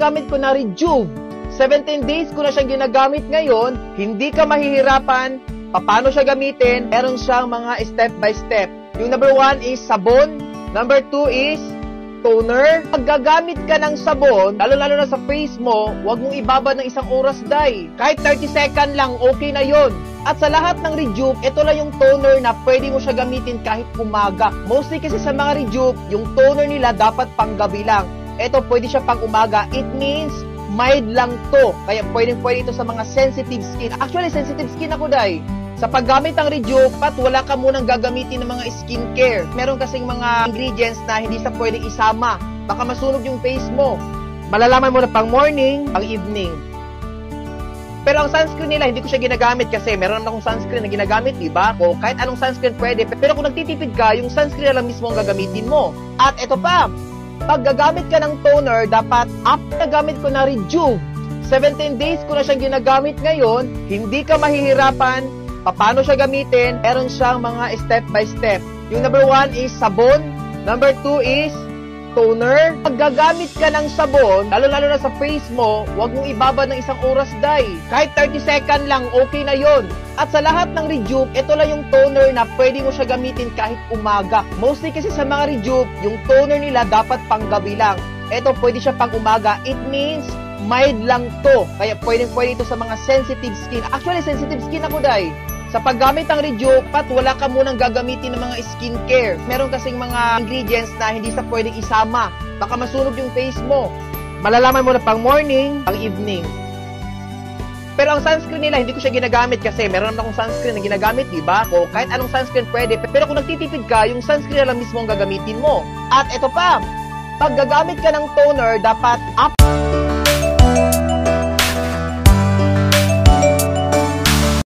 paggagamit ko na Rejuve, 17 days ko na siyang ginagamit ngayon, hindi ka mahihirapan. Paano siya gamitin? Meron siyang mga step by step. Yung number 1 is sabon, number 2 is toner. Pag gagamit ka ng sabon, lalo-lalo na sa face mo, huwag mong ibabad ng 1 oras, day. Kahit 30 second lang, okay na yon. At sa lahat ng Rejuve, ito lang yung toner na pwede mo siya gamitin kahit umaga. Mostly kasi sa mga Rejuve, yung toner nila dapat panggabi lang. Ito pwede siya pang umaga. It means mild lang to. Kaya pwede ito sa mga sensitive skin. Actually, sensitive skin ako, day. Sa paggamit ng Rejuve, wala ka munang gagamitin ng mga skincare. Meron kasing mga ingredients na hindi sa pwedeng isama. Baka masunog yung face mo. Malalaman mo na pang morning, pang evening. Pero ang sunscreen nila, hindi ko siya ginagamit kasi meron naman akong sunscreen na ginagamit, diba? O kahit anong sunscreen pwede. Pero kung nagtitipid ka, yung sunscreen na lang mismo ang gagamitin mo. At ito pa, pag gagamit ka ng toner, dapat after nagamit ko na Rejuve, 17 days ko na siyang ginagamit ngayon, hindi ka mahihirapan. Paano siya gamitin? Meron siyang mga step by step. Yung number 1 is sabon, number 2 is toner. Pag gagamit ka ng sabon, lalo-lalo na sa face mo, huwag mong ibabad ng 1 oras, day. Kahit 30 second lang, okay na yon. At sa lahat ng Rejuve, ito lang yung toner na pwede mo siya gamitin kahit umaga. Mostly kasi sa mga Rejuve, yung toner nila dapat panggabi lang. Ito pwede siya pang umaga. It means mild lang to. Kaya pwede ito sa mga sensitive skin. Actually, sensitive skin ako, day. Sa paggamit ng Rejuve, wala ka munang gagamitin ng mga skincare. Meron kasing mga ingredients na hindi sa pwedeng isama. Baka masunog yung face mo. Malalaman mo na pang morning, pang evening. Pero ang sunscreen nila, hindi ko siya ginagamit kasi meron naman akong sunscreen na ginagamit, diba? O kahit anong sunscreen pwede. Pero kung nagtitipid ka, yung sunscreen na lang mismo ang gagamitin mo. At ito pa, pag gagamit ka ng toner, dapat